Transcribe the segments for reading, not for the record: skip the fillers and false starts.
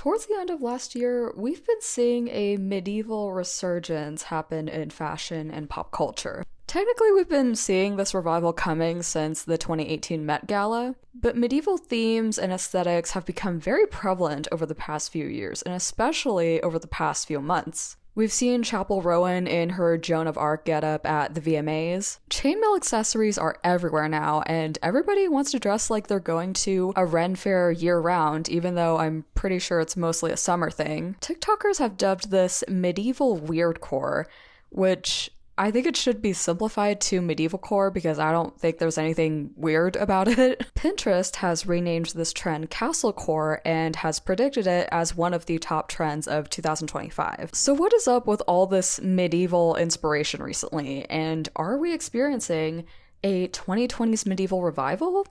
Towards the end of last year, we've been seeing a medieval resurgence happen in fashion and pop culture. Technically, we've been seeing this revival coming since the 2018 Met Gala, but medieval themes and aesthetics have become very prevalent over the past few years, and especially over the past few months. We've seen Chapel Rowan in her Joan of Arc getup at the VMAs. Chainmail accessories are everywhere now, and everybody wants to dress like they're going to a Ren fair year-round, even though I'm pretty sure it's mostly a summer thing. TikTokers have dubbed this medieval weirdcore, which I think it should be simplified to medieval core because I don't think there's anything weird about it. Pinterest has renamed this trend Castlecore and has predicted it as one of the top trends of 2025. So what is up with all this medieval inspiration recently? And are we experiencing a 2020s medieval revival?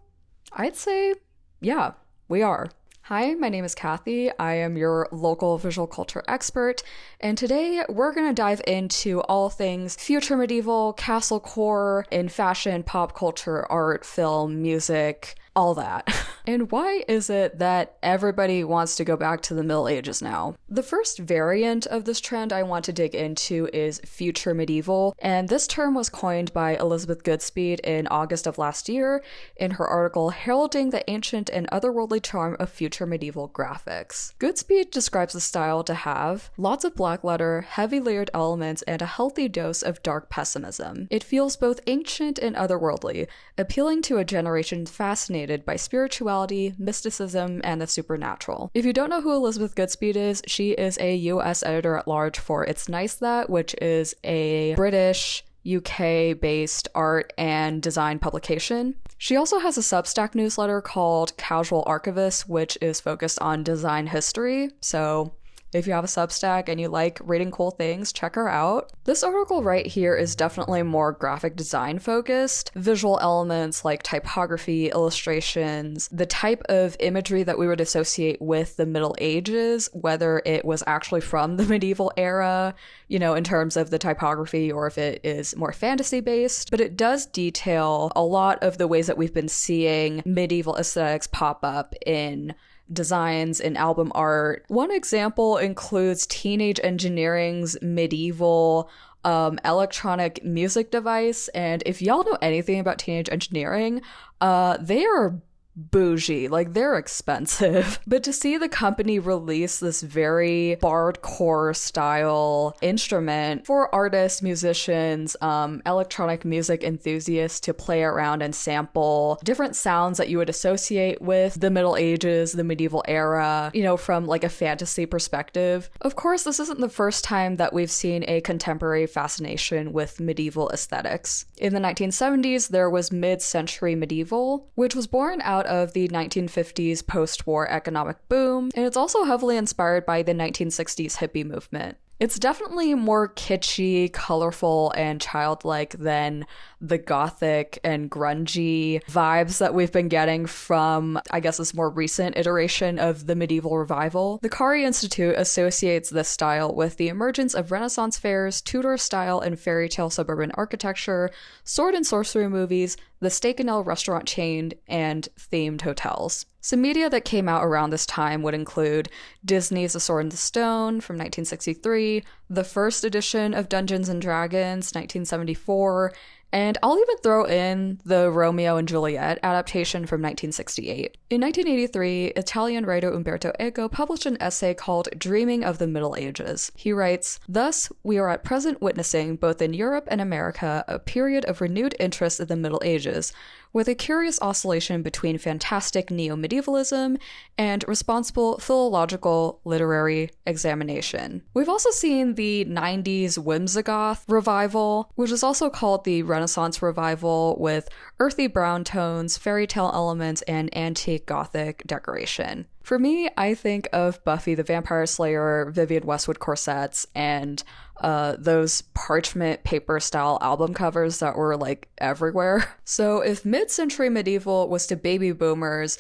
I'd say, yeah, we are. Hi, my name is Kathy. I am your local visual culture expert, and today we're going to dive into all things future medieval, castlecore, in fashion, pop culture, art, film, music, all that. And why is it that everybody wants to go back to the Middle Ages now? The first variant of this trend I want to dig into is future medieval, and this term was coined by Elizabeth Goodspeed in August of last year in her article Heralding the Ancient and Otherworldly Charm of Future Medieval Graphics. Goodspeed describes the style to have lots of black letter, heavy layered elements, and a healthy dose of dark pessimism. It feels both ancient and otherworldly, appealing to a generation fascinated by spirituality, mysticism, and the supernatural. If you don't know who Elizabeth Goodspeed is, she is a US editor at large for It's Nice That, which is a British UK-based art and design publication. She also has a Substack newsletter called Casual Archivist, which is focused on design history, so if you have a Substack and you like reading cool things, check her out. This article right here is definitely more graphic design focused. Visual elements like typography, illustrations, the type of imagery that we would associate with the Middle Ages, whether it was actually from the medieval era, in terms of the typography, or if it is more fantasy based. But it does detail a lot of the ways that we've been seeing medieval aesthetics pop up in designs in album art. One example includes Teenage Engineering's medieval electronic music device, and if y'all know anything about Teenage Engineering, they are bougie, like they're expensive. But to see the company release this very bardcore style instrument for artists, musicians, electronic music enthusiasts to play around and sample different sounds that you would associate with the Middle Ages, the medieval era, from like a fantasy perspective. Of course, this isn't the first time that we've seen a contemporary fascination with medieval aesthetics. In the 1970s, there was mid-century medieval, which was born out of the 1950s post-war economic boom, and it's also heavily inspired by the 1960s hippie movement. It's definitely more kitschy, colorful, and childlike than the gothic and grungy vibes that we've been getting from, I guess, this more recent iteration of the medieval revival. The Kari Institute associates this style with the emergence of Renaissance fairs, Tudor style and fairy tale suburban architecture, sword and sorcery movies, the Steak and Ale restaurant chain, and themed hotels. Some media that came out around this time would include Disney's The Sword and the Stone from 1963, the first edition of Dungeons and Dragons, 1974, and I'll even throw in the Romeo and Juliet adaptation from 1968. In 1983, Italian writer Umberto Eco published an essay called Dreaming of the Middle Ages. He writes, "Thus, we are at present witnessing, both in Europe and America, a period of renewed interest in the Middle Ages, with a curious oscillation between fantastic Neomedievalism and responsible philological literary examination." We've also seen the 90s whimsigoth revival, which is also called the Renaissance revival, with earthy brown tones, fairy tale elements, and antique gothic decoration. For me, I think of Buffy the Vampire Slayer, Vivienne Westwood corsets, and those parchment paper style album covers that were like everywhere. So if mid-century medieval was to baby boomers,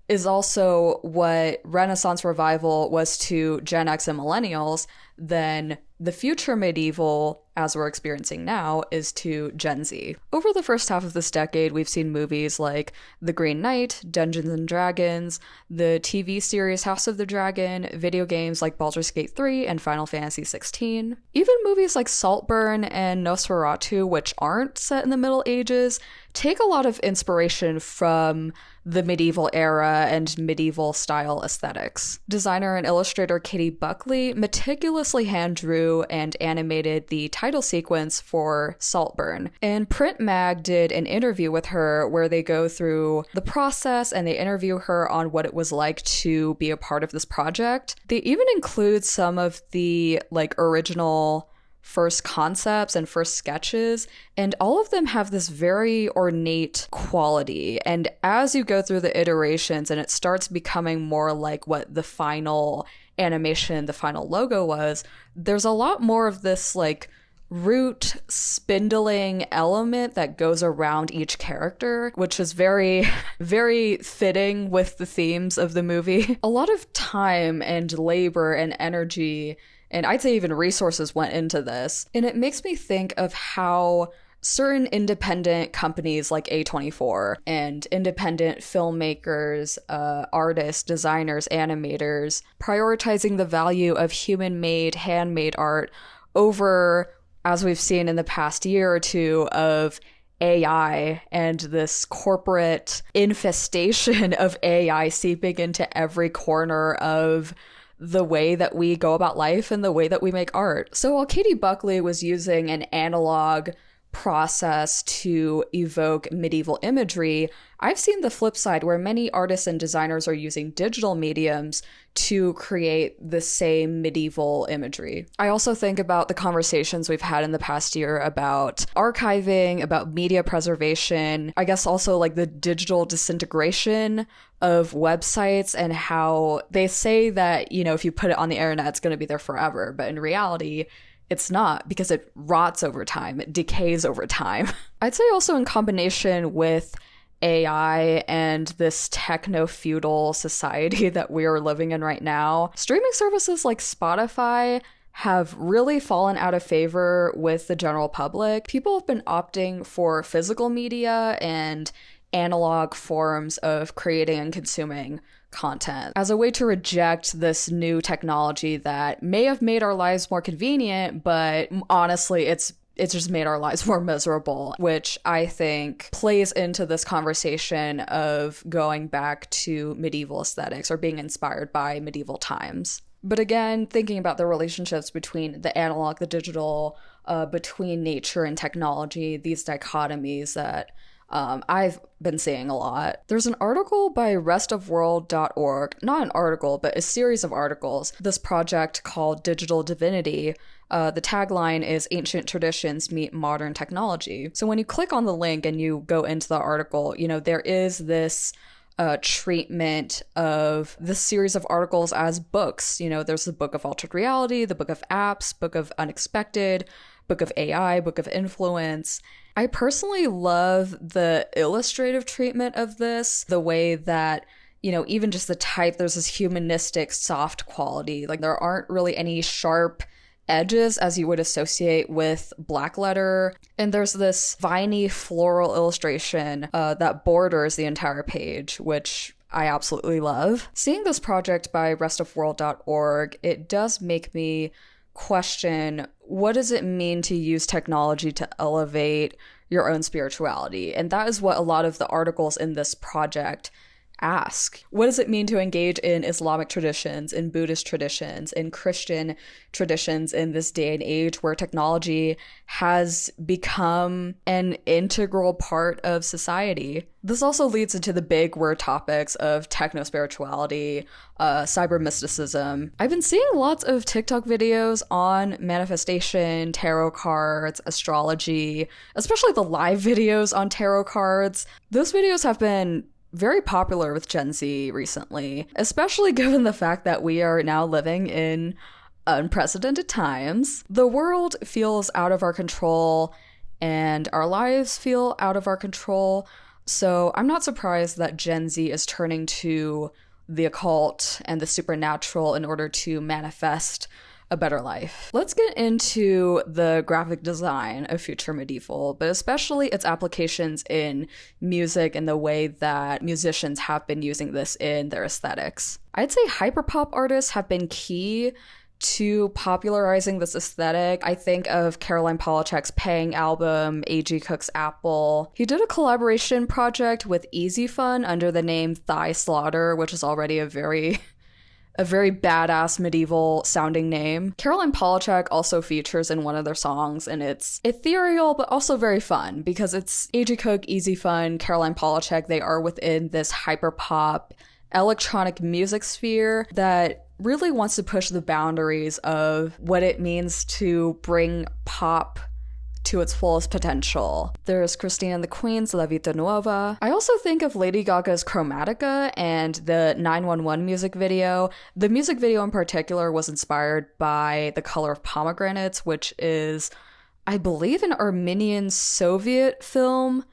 is also what Renaissance revival was to Gen X and millennials, then The future medieval, as we're experiencing now, is to Gen Z. Over the first half of this decade, we've seen movies like The Green Knight, Dungeons and Dragons, the TV series House of the Dragon, video games like Baldur's Gate 3 and Final Fantasy 16. Even movies like Saltburn and Nosferatu, which aren't set in the Middle Ages, take a lot of inspiration from the medieval era and medieval style aesthetics. Designer and illustrator Katie Buckley meticulously hand drew and animated the title sequence for Saltburn. And Print Mag did an interview with her where they go through the process and they interview her on what it was like to be a part of this project. They even include some of the original first concepts and first sketches, and all of them have this very ornate quality. And as you go through the iterations and it starts becoming more like what the final animation, the final logo was, there's a lot more of this root spindling element that goes around each character, which is very, very fitting with the themes of the movie. A lot of time and labor and energy, and I'd say even resources, went into this. And it makes me think of how certain independent companies like A24 and independent filmmakers, artists, designers, animators, prioritizing the value of human-made, handmade art over, as we've seen in the past year or two, of AI and this corporate infestation of AI seeping into every corner of the way that we go about life and the way that we make art. So while Katie Buckley was using an analog process to evoke medieval imagery, I've seen the flip side where many artists and designers are using digital mediums to create the same medieval imagery. I also think about the conversations we've had in the past year about archiving, about media preservation, I guess also the digital disintegration of websites and how they say that, if you put it on the internet, it's going to be there forever. But in reality, it's not, because it rots over time. It decays over time. I'd say also in combination with AI and this techno-feudal society that we are living in right now, streaming services like Spotify have really fallen out of favor with the general public. People have been opting for physical media and analog forms of creating and consuming content as a way to reject this new technology that may have made our lives more convenient, but honestly, it's just made our lives more miserable, which I think plays into this conversation of going back to medieval aesthetics or being inspired by medieval times. But again, thinking about the relationships between the analog, the digital, between nature and technology, these dichotomies that I've been seeing a lot. There's an article by restofworld.org, not an article, but a series of articles, this project called Digital Divinity. The tagline is Ancient Traditions Meet Modern Technology. So when you click on the link and you go into the article, there is this treatment of this series of articles as books. There's the Book of Altered Reality, the Book of Apps, Book of Unexpected, Book of AI, Book of Influence. I personally love the illustrative treatment of this, the way that, even just the type, there's this humanistic, soft quality. There aren't really any sharp edges as you would associate with black letter. And there's this viney floral illustration that borders the entire page, which I absolutely love. Seeing this project by restofworld.org, it does make me question, what does it mean to use technology to elevate your own spirituality? And that is what a lot of the articles in this project ask. What does it mean to engage in Islamic traditions, in Buddhist traditions, in Christian traditions in this day and age where technology has become an integral part of society? This also leads into the big word topics of techno-spirituality, cyber mysticism. I've been seeing lots of TikTok videos on manifestation, tarot cards, astrology, especially the live videos on tarot cards. Those videos have been very popular with Gen Z recently, especially given the fact that we are now living in unprecedented times. The world feels out of our control and our lives feel out of our control. So I'm not surprised that Gen Z is turning to the occult and the supernatural in order to manifest a better life. Let's get into the graphic design of Future Medieval, but especially its applications in music and the way that musicians have been using this in their aesthetics. I'd say hyperpop artists have been key to popularizing this aesthetic. I think of Caroline Polachek's Pang album, A.G. Cook's Apple. He did a collaboration project with Easy Fun under the name Thigh Slaughter, which is already a very badass medieval sounding name. Caroline Polachek also features in one of their songs, and it's ethereal but also very fun because it's A.G. Cook, Easy Fun, Caroline Polachek. They are within this hyperpop electronic music sphere that really wants to push the boundaries of what it means to bring pop to its fullest potential. There's Christine and the Queen's La Vita Nuova. I also think of Lady Gaga's Chromatica and the 911 music video. The music video in particular was inspired by The Color of Pomegranates, which is, I believe, an Armenian Soviet film.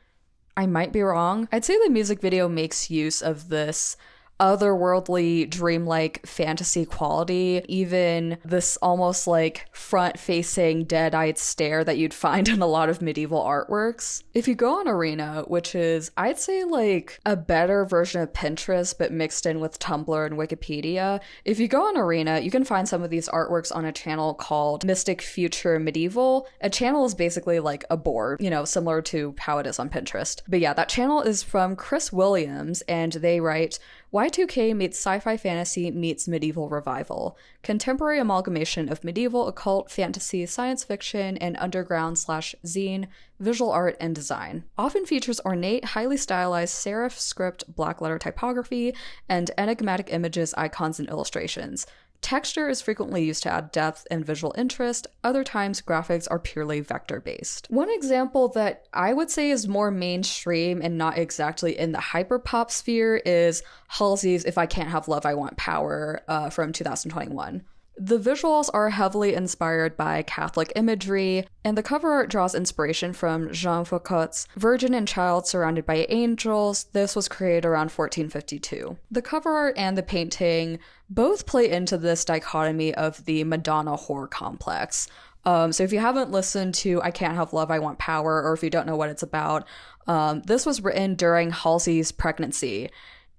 I might be wrong. I'd say the music video makes use of this otherworldly, dreamlike fantasy quality, even this almost like front-facing, dead-eyed stare that you'd find in a lot of medieval artworks. If you go on Arena, which is, I'd say, like a better version of Pinterest, but mixed in with Tumblr and Wikipedia, if you go on Arena, you can find some of these artworks on a channel called Mystic Future Medieval. A channel is basically like a board, similar to how it is on Pinterest. But yeah, that channel is from Chris Williams, and they write, Y2K meets sci-fi fantasy meets medieval revival. Contemporary amalgamation of medieval, occult, fantasy, science fiction, and underground/zine, visual art, and design. Often features ornate, highly stylized serif script, blackletter typography, and enigmatic images, icons, and illustrations. Texture is frequently used to add depth and visual interest. Other times, graphics are purely vector-based. One example that I would say is more mainstream and not exactly in the hyperpop sphere is Halsey's If I Can't Have Love, I Want Power from 2021. The visuals are heavily inspired by Catholic imagery, and the cover art draws inspiration from Jean Foucault's Virgin and Child Surrounded by Angels. This was created around 1452. The cover art and the painting both play into this dichotomy of the Madonna whore complex. So if you haven't listened to I Can't Have Love, I Want Power, or if you don't know what it's about, this was written during Halsey's pregnancy.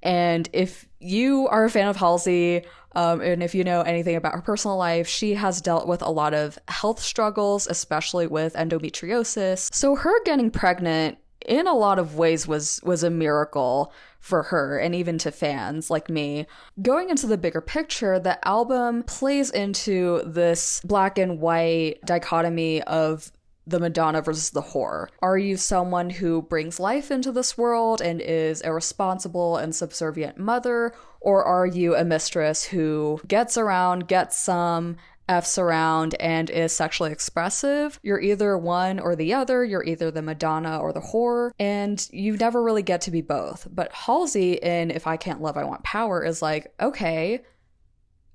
And if you are a fan of Halsey, and if you know anything about her personal life, she has dealt with a lot of health struggles, especially with endometriosis. So her getting pregnant in a lot of ways was a miracle for her and even to fans like me. Going into the bigger picture, the album plays into this black and white dichotomy of the Madonna versus the whore. Are you someone who brings life into this world and is a responsible and subservient mother, or are you a mistress who gets around, gets some, F's around, and is sexually expressive? You're either one or the other. You're either the Madonna or the whore, and you never really get to be both. But Halsey in If I Can't Love, I Want Power is like, okay,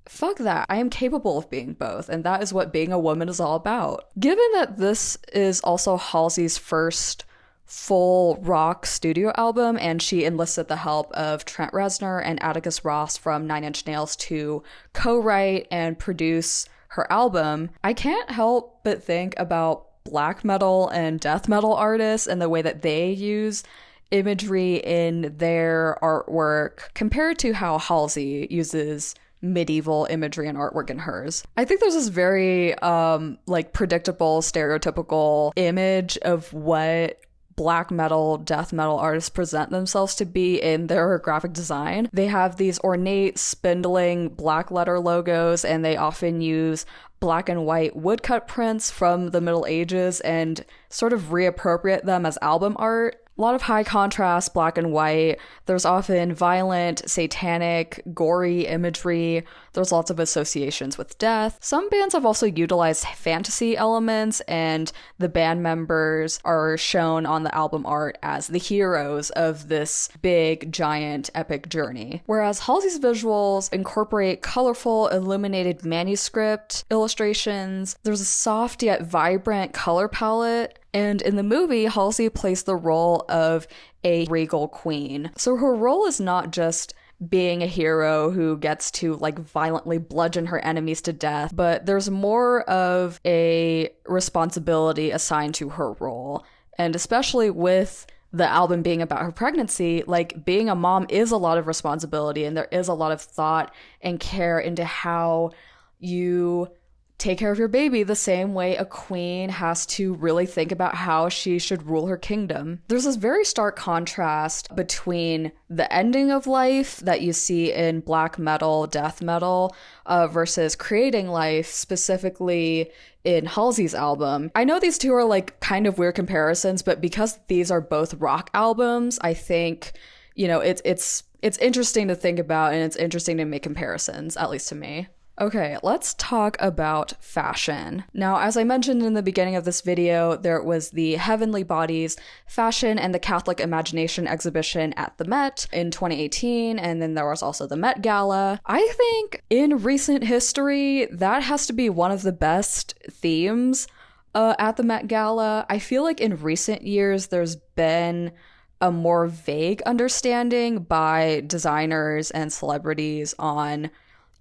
fuck that. I am capable of being both, and that is what being a woman is all about. Given that this is also Halsey's first full rock studio album, and she enlisted the help of Trent Reznor and Atticus Ross from Nine Inch Nails to co-write and produce her album, I can't help but think about black metal and death metal artists and the way that they use imagery in their artwork compared to how Halsey uses medieval imagery and artwork in hers. I think there's this very predictable, stereotypical image of what black metal, death metal artists present themselves to be in their graphic design. They have these ornate, spindling black letter logos, and they often use black and white woodcut prints from the Middle Ages and sort of reappropriate them as album art. A lot of high contrast, black and white. There's often violent, satanic, gory imagery. There's lots of associations with death. Some bands have also utilized fantasy elements, and the band members are shown on the album art as the heroes of this big, giant, epic journey. Whereas Halsey's visuals incorporate colorful, illuminated manuscript illustrations. There's a soft yet vibrant color palette. And in the movie, Halsey plays the role of a regal queen. So her role is not just being a hero who gets to like violently bludgeon her enemies to death, but there's more of a responsibility assigned to her role. And especially with the album being about her pregnancy, like being a mom is a lot of responsibility, and there is a lot of thought and care into how you take care of your baby the same way a queen has to really think about how she should rule her kingdom. There's this very stark contrast between the ending of life that you see in black metal, death metal, versus creating life, specifically in Halsey's album. I know these two are like kind of weird comparisons, but because these are both rock albums, I think, you know, it's interesting to think about, and it's interesting to make comparisons, at least to me. Okay, let's talk about fashion. Now, as I mentioned in the beginning of this video, there was the Heavenly Bodies Fashion and the Catholic Imagination exhibition at the Met in 2018, and then there was also the Met Gala. I think in recent history, that has to be one of the best themes at the Met Gala. I feel like in recent years, there's been a more vague understanding by designers and celebrities on,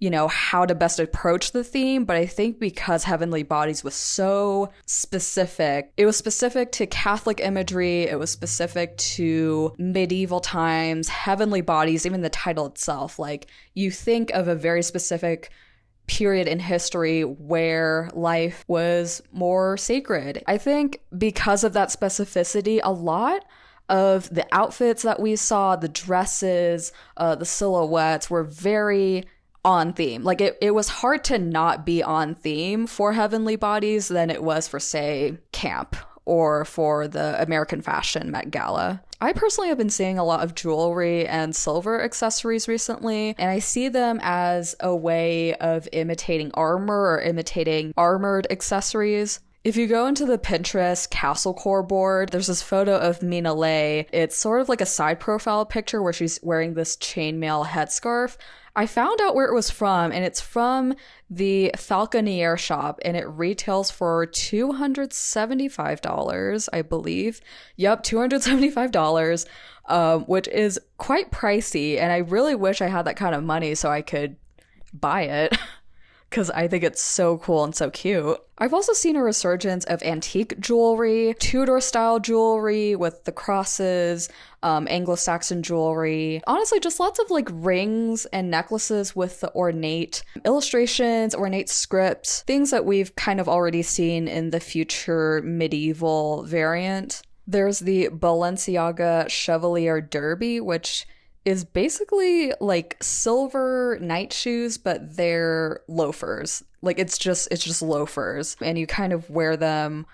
you know, how to best approach the theme. But I think because Heavenly Bodies was so specific, it was specific to Catholic imagery, it was specific to medieval times, Heavenly Bodies, even the title itself, like you think of a very specific period in history where life was more sacred. I think because of that specificity, a lot of the outfits that we saw, the dresses, the silhouettes were very on theme. Like it was hard to not be on theme for Heavenly Bodies than it was for, say, camp or for the American Fashion Met Gala. I personally have been seeing a lot of jewelry and silver accessories recently, and I see them as a way of imitating armor or imitating armored accessories. If you go into the Pinterest Castlecore board, there's this photo of Mina Lay. It's sort of like a side profile picture where she's wearing this chainmail headscarf. I found out where it was from, and it's from the Falconier shop, and it retails for $275, I believe. Yep, $275, which is quite pricey, and I really wish I had that kind of money so I could buy it, because I think it's so cool and so cute. I've also seen a resurgence of antique jewelry, Tudor-style jewelry with the crosses, Anglo-Saxon jewelry. Honestly, just lots of like rings and necklaces with the ornate illustrations, ornate scripts, things that we've kind of already seen in the Future Medieval variant. There's the Balenciaga Chevalier Derby, which is basically like silver night shoes, but they're loafers. Like it's just loafers, and you kind of wear them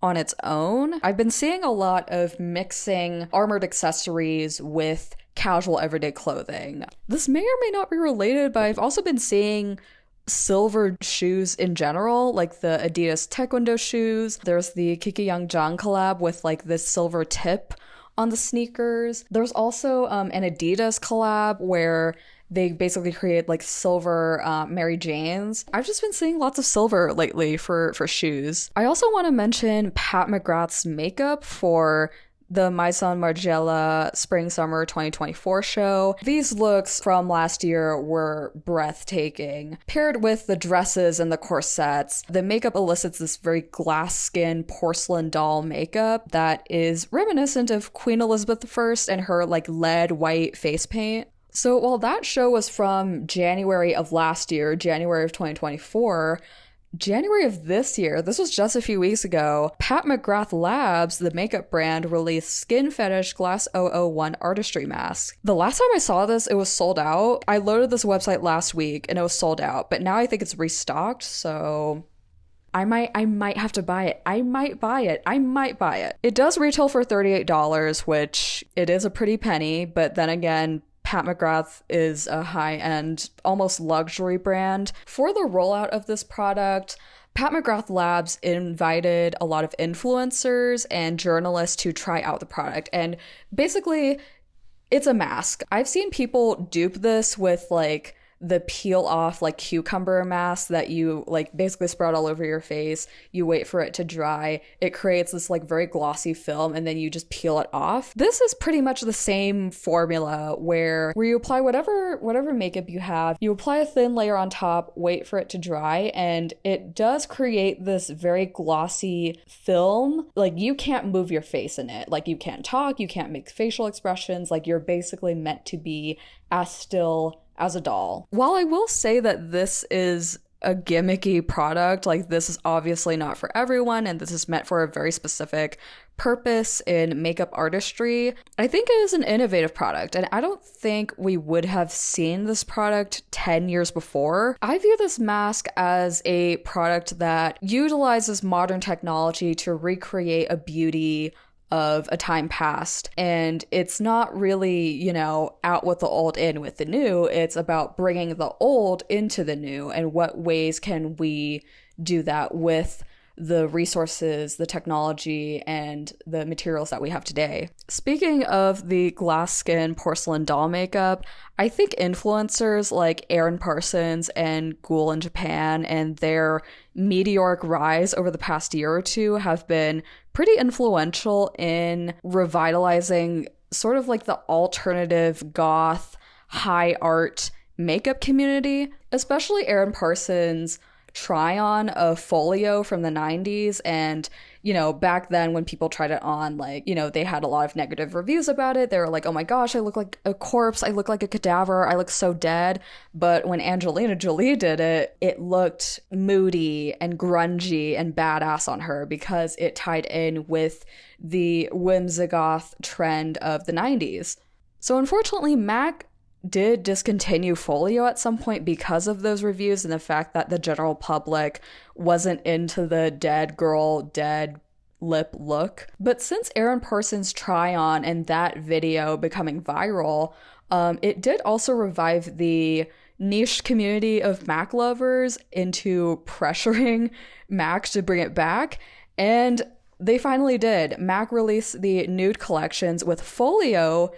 on its own. I've been seeing a lot of mixing armored accessories with casual everyday clothing. This may or may not be related, but I've also been seeing silver shoes in general, like the Adidas Taekwondo shoes. There's the Kiki Young Jang collab with like this silver tip on the sneakers. There's also an Adidas collab where they basically create like silver Mary Janes. I've just been seeing lots of silver lately for shoes. I also want to mention Pat McGrath's makeup for the Maison Margiela Spring Summer 2024 show. These looks from last year were breathtaking. Paired with the dresses and the corsets, the makeup elicits this very glass skin porcelain doll makeup that is reminiscent of Queen Elizabeth I and her like lead white face paint. So while that show was from January of last year, January of 2024, January of this year, this was just a few weeks ago, Pat McGrath Labs, the makeup brand, released Skin Fetish Glass 001 Artistry Mask. The last time I saw this, it was sold out. I loaded this website last week and it was sold out, but now I think it's restocked, so I might have to buy it. I might buy it. It does retail for $38, which it is a pretty penny, but then again, Pat McGrath is a high-end, almost luxury brand. For the rollout of this product, Pat McGrath Labs invited a lot of influencers and journalists to try out the product. And basically, it's a mask. I've seen people dupe this with like the peel off like cucumber mask that you like basically spread all over your face. You wait for it to dry. It creates this like very glossy film, and then you just peel it off. This is pretty much the same formula where you apply whatever makeup you have, you apply a thin layer on top, wait for it to dry, and it does create this very glossy film. Like you can't move your face in it. Like you can't talk, you can't make facial expressions. Like you're basically meant to be as still as a doll. While I will say that this is a gimmicky product, like this is obviously not for everyone, and this is meant for a very specific purpose in makeup artistry, I think it is an innovative product, and I don't think we would have seen this product 10 years before. I view this mask as a product that utilizes modern technology to recreate a beauty of a time past, and it's not really, you know, out with the old, in with the new. It's about bringing the old into the new, and what ways can we do that with the resources, the technology, and the materials that we have today. Speaking of the glass skin porcelain doll makeup, I think influencers like Aaron Parsons and Ghoul in Japan and their meteoric rise over the past year or two have been pretty influential in revitalizing sort of like the alternative goth high art makeup community, especially Aaron Parsons' try on of Folio from the 90s. And, you know, back then when people tried it on, like, you know, they had a lot of negative reviews about it. They were like, oh my gosh, I look like a corpse. I look like a cadaver. I look so dead. But when Angelina Jolie did it, it looked moody and grungy and badass on her because it tied in with the whimsigoth trend of the 90s. So unfortunately, MAC did discontinue Folio at some point because of those reviews and the fact that the general public wasn't into the dead girl, dead lip look. But since Aaron Parsons' try on and that video becoming viral, it did also revive the niche community of MAC lovers into pressuring MAC to bring it back. And they finally did. MAC released the nude collections with Folio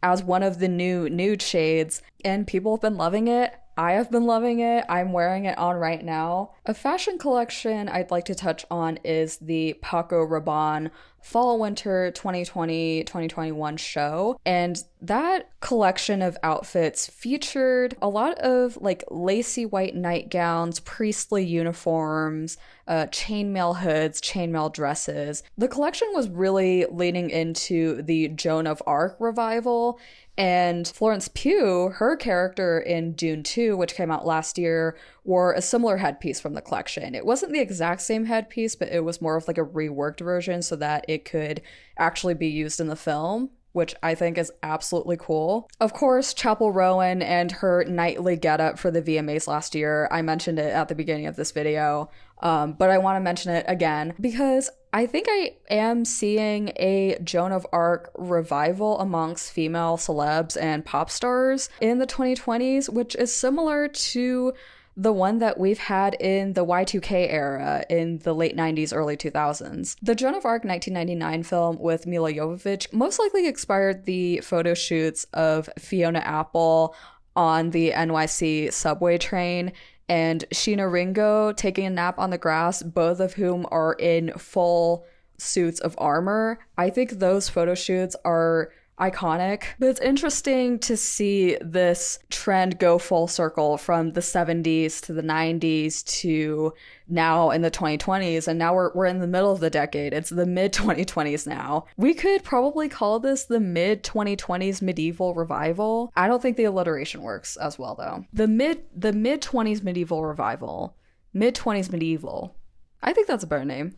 as one of the new nude shades, and people have been loving it. I have been loving it. I'm wearing it on right now. A fashion collection I'd like to touch on is the Paco Rabanne Fall/Winter 2020-2021 show. And that collection of outfits featured a lot of like lacy white nightgowns, priestly uniforms, chainmail hoods, chainmail dresses. The collection was really leaning into the Joan of Arc revival. And Florence Pugh, her character in Dune 2, which came out last year, wore a similar headpiece from the collection. It wasn't the exact same headpiece, but it was more of like a reworked version so that it could actually be used in the film, which I think is absolutely cool. Of course, Chapel Rowan and her nightly getup for the VMAs last year. I mentioned it at the beginning of this video, but I want to mention it again because I think I am seeing a Joan of Arc revival amongst female celebs and pop stars in the 2020s, which is similar to the one that we've had in the Y2K era in the late 90s, early 2000s. The Joan of Arc 1999 film with Mila Jovovich most likely inspired the photo shoots of Fiona Apple on the NYC subway train and Sheena Ringo taking a nap on the grass, both of whom are in full suits of armor. I think those photo shoots are iconic, but it's interesting to see this trend go full circle from the 70s to the 90s to now in the 2020s, and now we're in the middle of the decade. It's the mid-2020s now. We could probably call this the mid-2020s medieval revival. I don't think the alliteration works as well though. The mid-20s medieval revival. Mid-20s medieval. I think that's a better name.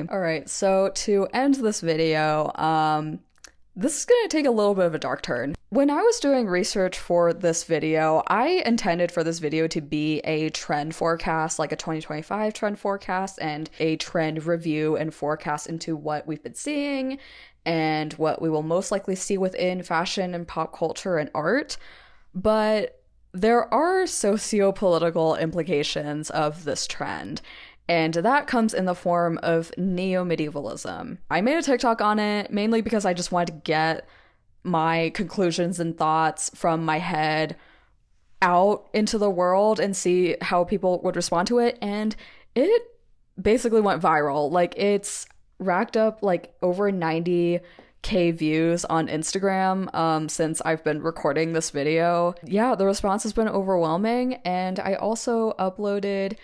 All right, so to end this video, this is going to take a little bit of a dark turn. When I was doing research for this video, I intended for this video to be a trend forecast, like a 2025 trend forecast, and a trend review and forecast into what we've been seeing and what we will most likely see within fashion and pop culture and art. But there are socio-political implications of this trend. And that comes in the form of Neomedievalism. I made a TikTok on it mainly because I just wanted to get my conclusions and thoughts from my head out into the world and see how people would respond to it. And it basically went viral. Like, it's racked up like over 90K views on Instagram since I've been recording this video. Yeah, the response has been overwhelming. And I also uploaded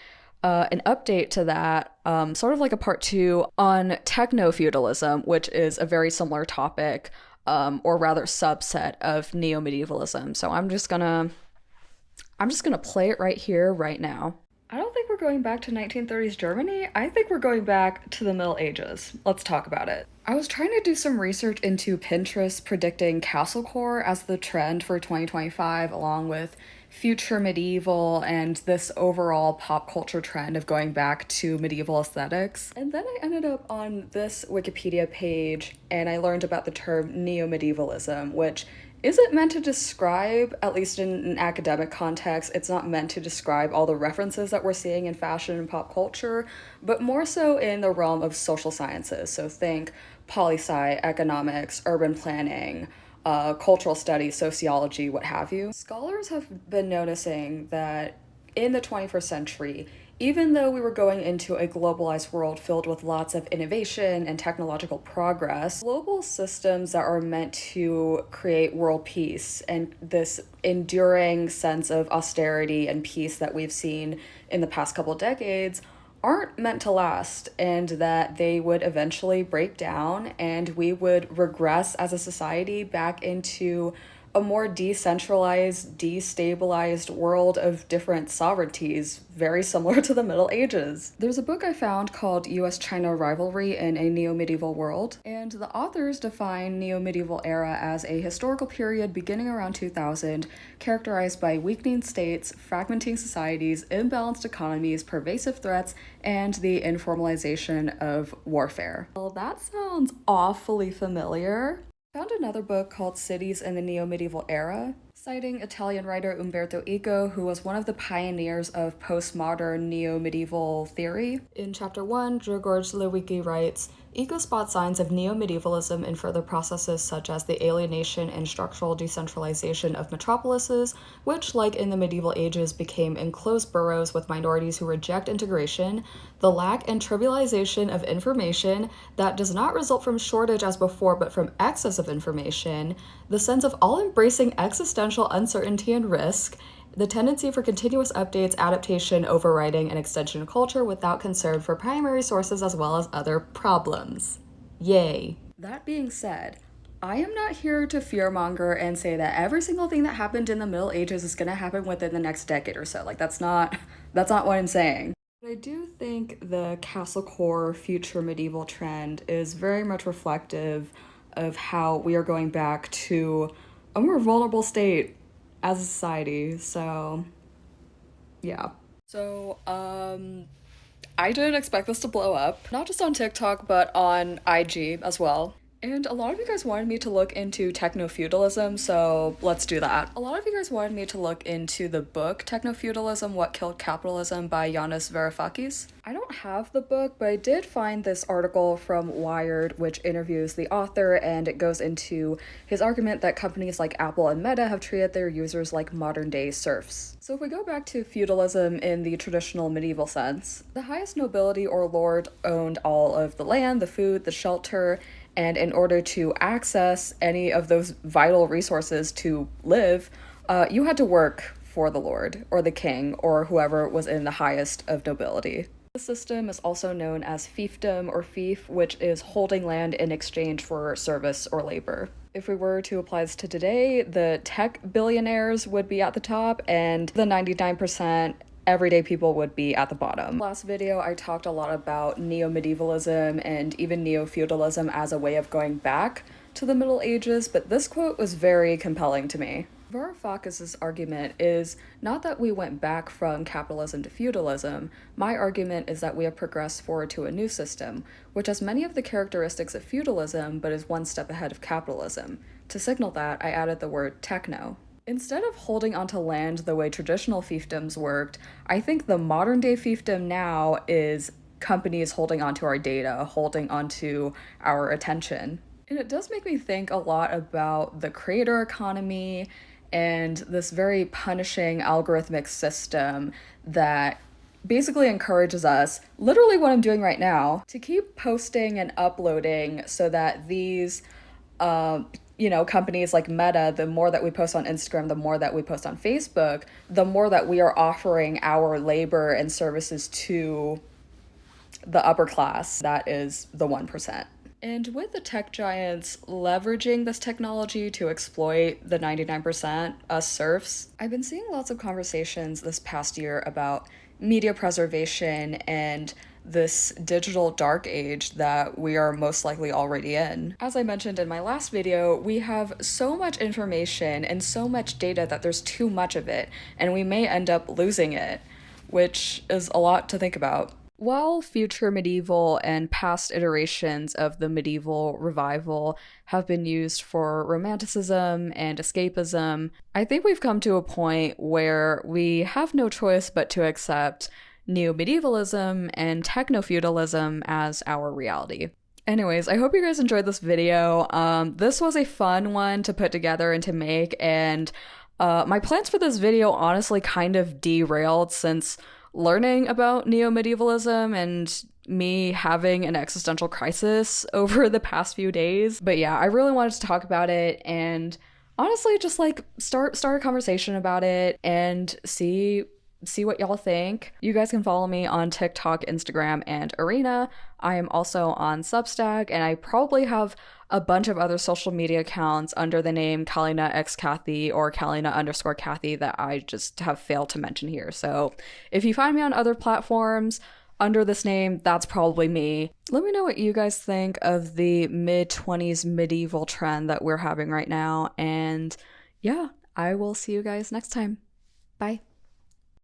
an update to that, sort of like a part 2 on techno-feudalism, which is a very similar topic, or rather subset of neo-medievalism. So I'm just gonna play it right here, right now. I don't think we're going back to 1930s Germany. I think we're going back to the Middle Ages. Let's talk about it. I was trying to do some research into Pinterest predicting Castlecore as the trend for 2025, along with future medieval and this overall pop culture trend of going back to medieval aesthetics. And then I ended up on this Wikipedia page and I learned about the term Neomedievalism, which isn't meant to describe, at least in an academic context, it's not meant to describe all the references that we're seeing in fashion and pop culture, but more so in the realm of social sciences. So think poli-sci, economics, urban planning, cultural studies, sociology, what have you. Scholars have been noticing that in the 21st century, even though we were going into a globalized world filled with lots of innovation and technological progress, global systems that are meant to create world peace and this enduring sense of austerity and peace that we've seen in the past couple decades aren't meant to last, and that they would eventually break down and we would regress as a society back into a more decentralized, destabilized world of different sovereignties, very similar to the Middle Ages. There's a book I found called US-China Rivalry in a Neo-Medieval World, and the authors define Neo-Medieval era as a historical period beginning around 2000, characterized by weakening states, fragmenting societies, imbalanced economies, pervasive threats, and the informalization of warfare. Well, that sounds awfully familiar. Found another book called Cities in the Neo-Medieval Era, citing Italian writer Umberto Eco, who was one of the pioneers of postmodern neo-medieval theory. In chapter 1, IICHLIWP writes, Eco spots signs of neo-medievalism in further processes such as the alienation and structural decentralization of metropolises, which, like in the medieval ages, became enclosed boroughs with minorities who reject integration, the lack and trivialization of information that does not result from shortage as before but from excess of information, the sense of all-embracing existential uncertainty and risk, the tendency for continuous updates, adaptation, overriding, and extension of culture without concern for primary sources as well as other problems. Yay. That being said, I am not here to fearmonger and say that every single thing that happened in the Middle Ages is going to happen within the next decade or so. Like, that's not what I'm saying. But I do think the Castlecore future medieval trend is very much reflective of how we are going back to a more vulnerable state as a society. So yeah. So I didn't expect this to blow up, not just on TikTok but on IG as well. And a lot of you guys wanted me to look into techno-feudalism, so let's do that. A lot of you guys wanted me to look into the book Techno-Feudalism, What Killed Capitalism by Yanis Varoufakis. I don't have the book, but I did find this article from Wired which interviews the author, and it goes into his argument that companies like Apple and Meta have treated their users like modern-day serfs. So if we go back to feudalism in the traditional medieval sense, the highest nobility or lord owned all of the land, the food, the shelter, and in order to access any of those vital resources to live, you had to work for the lord, or the king, or whoever was in the highest of nobility. The system is also known as fiefdom or fief, which is holding land in exchange for service or labor. If we were to apply this to today, the tech billionaires would be at the top, and the 99% everyday people would be at the bottom. Last video, I talked a lot about neo-medievalism and even neo-feudalism as a way of going back to the Middle Ages, but this quote was very compelling to me. Varoufakis' argument is not that we went back from capitalism to feudalism. My argument is that we have progressed forward to a new system, which has many of the characteristics of feudalism but is one step ahead of capitalism. To signal that, I added the word techno. Instead of holding onto land the way traditional fiefdoms worked, I think the modern day fiefdom now is companies holding onto our data, holding onto our attention. And it does make me think a lot about the creator economy and this very punishing algorithmic system that basically encourages us, literally what I'm doing right now, to keep posting and uploading so that these companies like Meta, the more that we post on Instagram, the more that we post on Facebook, the more that we are offering our labor and services to the upper class, that is the 1%. And with the tech giants leveraging this technology to exploit the 99%, us serfs, I've been seeing lots of conversations this past year about media preservation and this digital dark age that we are most likely already in. As I mentioned in my last video, we have so much information and so much data that there's too much of it, and we may end up losing it, which is a lot to think about. While future medieval and past iterations of the medieval revival have been used for romanticism and escapism, I think we've come to a point where we have no choice but to accept Neomedievalism and techno-feudalism as our reality. Anyways, I hope you guys enjoyed this video. This was a fun one to put together and to make, and my plans for this video honestly kind of derailed since learning about neo-medievalism and me having an existential crisis over the past few days. But yeah, I really wanted to talk about it and honestly just like start a conversation about it and see what y'all think. You guys can follow me on TikTok, Instagram, and Arena. I am also on Substack, and I probably have a bunch of other social media accounts under the name kalinaxkathy or kalina_kathy that I just have failed to mention here. So if you find me on other platforms under this name, that's probably me. Let me know what you guys think of the mid-20s medieval trend that we're having right now. And yeah, I will see you guys next time. Bye.